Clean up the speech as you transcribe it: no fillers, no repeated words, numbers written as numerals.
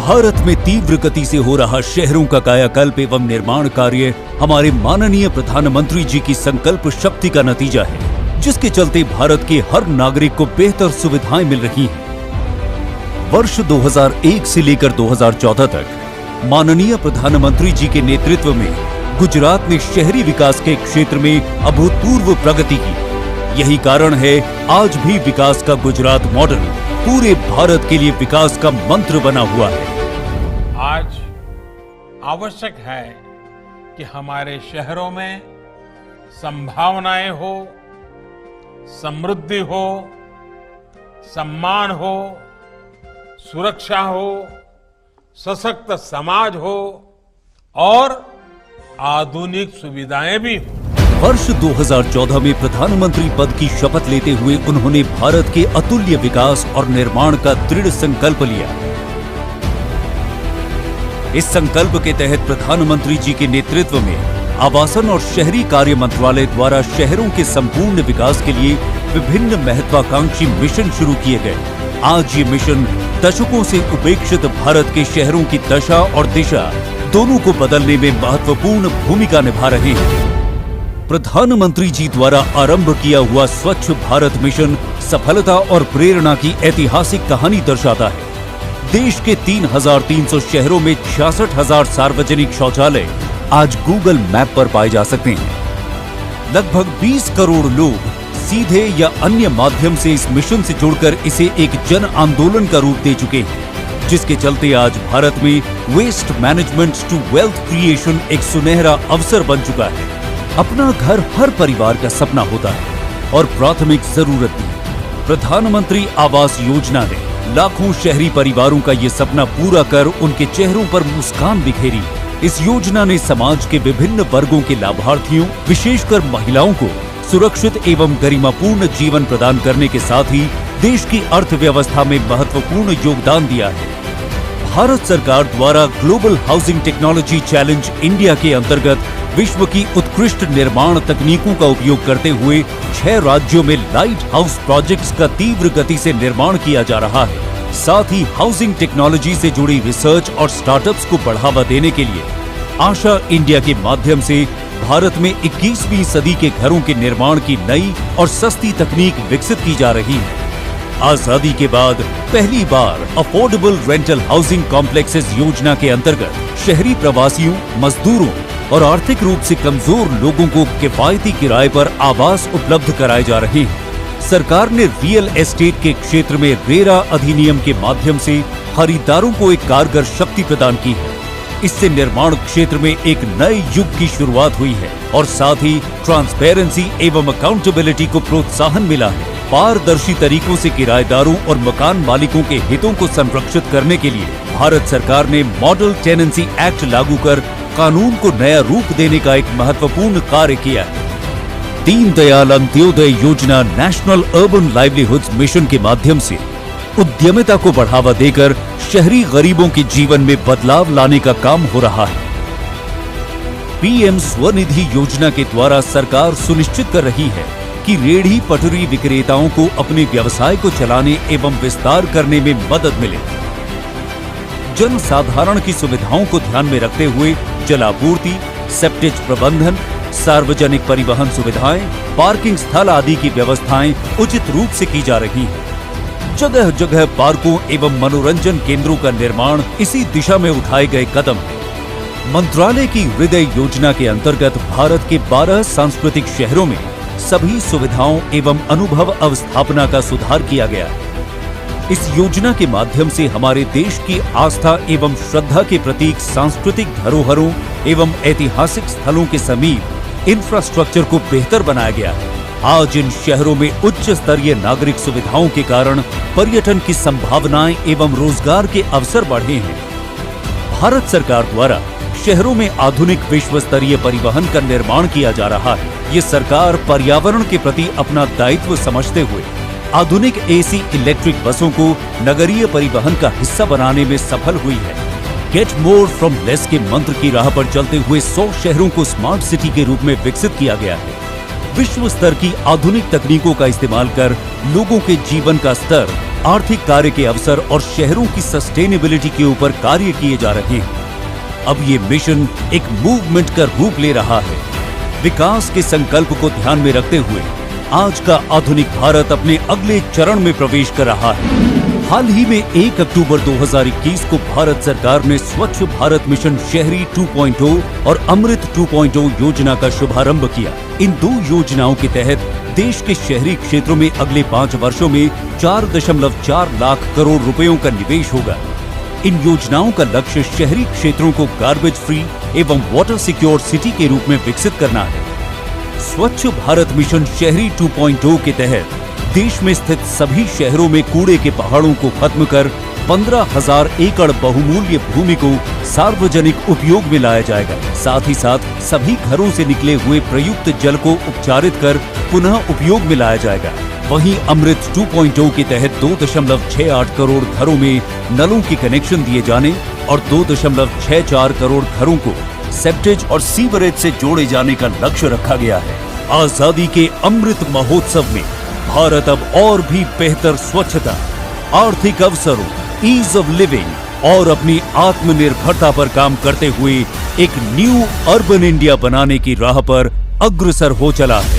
भारत में तीव्र गति से हो रहा शहरों का कायाकल्प एवं निर्माण कार्य हमारे माननीय प्रधानमंत्री जी की संकल्प शक्ति का नतीजा है, जिसके चलते भारत के हर नागरिक को बेहतर सुविधाएं मिल रही हैं। वर्ष 2001 से लेकर 2014 तक माननीय प्रधानमंत्री जी के नेतृत्व में गुजरात ने शहरी विकास के क्षेत्र में अभूतपूर्व प्रगति की। यही कारण है आज भी विकास का गुजरात मॉडल पूरे भारत के लिए विकास का मंत्र बना हुआ है। आज आवश्यक है कि हमारे शहरों में संभावनाएं हो, समृद्धि हो, सम्मान हो, सुरक्षा हो, सशक्त समाज हो और आधुनिक सुविधाएं भी हो। वर्ष 2014 में प्रधानमंत्री पद की शपथ लेते हुए उन्होंने भारत के अतुल्य विकास और निर्माण का दृढ़ संकल्प लिया। इस संकल्प के तहत प्रधानमंत्री जी के नेतृत्व में आवासन और शहरी कार्य मंत्रालय द्वारा शहरों के संपूर्ण विकास के लिए विभिन्न महत्वाकांक्षी मिशन शुरू किए गए। आज ये मिशन दशकों से उपेक्षित भारत के शहरों की दशा और दिशा दोनों को बदलने में महत्वपूर्ण भूमिका निभा रहे हैं। प्रधानमंत्री जी द्वारा आरंभ किया हुआ स्वच्छ भारत मिशन सफलता और प्रेरणा की ऐतिहासिक कहानी दर्शाता है। देश के 3,300 शहरों में 66,000 सार्वजनिक शौचालय आज गूगल मैप पर पाए जा सकते हैं। लगभग 20 करोड़ लोग सीधे या अन्य माध्यम से इस मिशन से जुड़कर इसे एक जन आंदोलन का रूप दे चुके हैं, जिसके चलते आज भारत में waste management to wealth creation एक सुनहरा अवसर बन चुका है। अपना घर हर परिवार का सपना होता है और प्राथमिक जरूरत भी। प्रधानमंत्री आवास योजना ने लाखों शहरी परिवारों का ये सपना पूरा कर उनके चेहरों पर मुस्कान बिखेरी। इस योजना ने समाज के विभिन्न वर्गों के लाभार्थियों, विशेषकर महिलाओं को सुरक्षित एवं गरिमापूर्ण जीवन प्रदान करने के साथ ही देश की अर्थव्यवस्था में महत्वपूर्ण योगदान दिया है। भारत सरकार द्वारा global housing technology challenge India के अंतर्गत विश्व की उत्कृष्ट निर्माण तकनीकों का उपयोग करते हुए 6 राज्यों में लाइट हाउस प्रोजेक्ट्स का तीव्र गति से निर्माण किया जा रहा है। साथ ही हाउसिंग टेक्नोलॉजी से जुड़ी रिसर्च और स्टार्टअप्स को बढ़ावा देने के लिए आशा इंडिया के माध्यम से भारत में 21वीं सदी के घरों के निर्माण की नई और सस्ती तकनीक विकसित की जा रही है। आजादी के बाद पहली बार अफोर्डेबल रेंटल हाउसिंग कॉम्प्लेक्सेस योजना के अंतर्गत शहरी प्रवासियों, मजदूरों और आर्थिक रूप से कमजोर लोगों को किफायती किराए पर आवास उपलब्ध कराए जा रहे हैं। सरकार ने रियल एस्टेट के क्षेत्र में रेरा अधिनियम के माध्यम से खरीदारों को एक कारगर शक्ति प्रदान की है। इससे निर्माण क्षेत्र में एक नए युग की शुरुआत हुई है और साथ ही ट्रांसपेरेंसी एवं अकाउंटेबिलिटी को प्रोत्साहन मिला है। पारदर्शी तरीकों से किराएदारों और मकान मालिकों के हितों को संरक्षित करने के लिए भारत सरकार ने मॉडल टेनेंसी एक्ट लागू कर कानून को नया रूप देने का एक महत्वपूर्ण कार्य किया है। दीनदयाल अंत्योदय योजना नेशनल अर्बन लाइवलीहुड्स मिशन के माध्यम से उद्यमिता को बढ़ावा देकर शहरी गरीबों के जीवन में बदलाव लाने का काम हो रहा है। पीएम स्वनिधि योजना के द्वारा सरकार सुनिश्चित कर रही है कि रेहड़ी पटरी विक्रेताओं को अपने व्यवसाय को चलाने एवं विस्तार करने में मदद मिले। जन साधारण की सुविधाओं को ध्यान में रखते हुए जलापूर्ति, सेप्टेज प्रबंधन, सार्वजनिक परिवहन सुविधाएं, पार्किंग स्थल आदि की व्यवस्थाएं उचित रूप से की जा रही हैं। जगह जगह पार्कों एवं मनोरंजन केंद्रों का निर्माण इसी दिशा में उठाए गए कदम है। मंत्रालय की हृदय योजना के अंतर्गत भारत के 12 सांस्कृतिक शहरों में सभी सुविधाओं एवं अनुभव अवस्थापना का सुधार किया गया है। इस योजना के माध्यम से हमारे देश की आस्था एवं श्रद्धा के प्रतीक सांस्कृतिक धरोहरों एवं ऐतिहासिक स्थलों के समीप इंफ्रास्ट्रक्चर को बेहतर बनाया गया है। आज इन शहरों में उच्च स्तरीय नागरिक सुविधाओं के कारण पर्यटन की संभावनाएं एवं रोजगार के अवसर बढ़े हैं। भारत सरकार द्वारा शहरों में आधुनिक विश्व स्तरीय परिवहन का निर्माण किया जा रहा है। ये सरकार पर्यावरण के प्रति अपना दायित्व समझते हुए आधुनिक एसी इलेक्ट्रिक बसों को नगरीय परिवहन का हिस्सा बनाने में सफल हुई है। गेट मोर फ्रॉम लेस के मंत्र की राह पर चलते हुए 100 शहरों को स्मार्ट सिटी के रूप में विकसित किया गया है। विश्व स्तर की आधुनिक तकनीकों का इस्तेमाल कर लोगों के जीवन का स्तर आर्थिक कार्य के अवसर और शहरों की सस्टेनेबिलिटी के ऊपर कार्य किए जा रहे हैं। अब ये मिशन एक मूवमेंट का रूप ले रहा है। विकास के संकल्प को ध्यान में रखते हुए आज का आधुनिक भारत अपने अगले चरण में प्रवेश कर रहा है। हाल ही में 1 अक्टूबर 2021 को भारत सरकार ने स्वच्छ भारत मिशन शहरी 2.0 और अमृत 2.0 योजना का शुभारंभ किया। इन दो योजनाओं के तहत देश के शहरी क्षेत्रों में अगले 5 वर्षों में 4.4 लाख करोड़ रुपयों का निवेश होगा। इन योजनाओं का लक्ष्य शहरी क्षेत्रों को गार्बेज फ्री एवं वाटर सिक्योर सिटी के रूप में विकसित करना है। स्वच्छ भारत मिशन शहरी 2.0 के तहत देश में स्थित सभी शहरों में कूड़े के पहाड़ों को खत्म कर 15,000 एकड़ बहुमूल्य भूमि को सार्वजनिक उपयोग में लाया जाएगा। साथ ही साथ सभी घरों से निकले हुए प्रयुक्त जल को उपचारित कर पुनः उपयोग में लाया जाएगा। वहीं अमृत 2.0 के तहत 2.68 करोड़ घरों में नलों के कनेक्शन दिए जाने और 2.64 करोड़ घरों को सेप्टेज और सीवरेज से जोड़े जाने का लक्ष्य रखा गया है। आजादी के अमृत महोत्सव में भारत अब और भी बेहतर स्वच्छता, आर्थिक अवसरों, ईज ऑफ लिविंग और अपनी आत्मनिर्भरता पर काम करते हुए एक न्यू अर्बन इंडिया बनाने की राह पर अग्रसर हो चला है।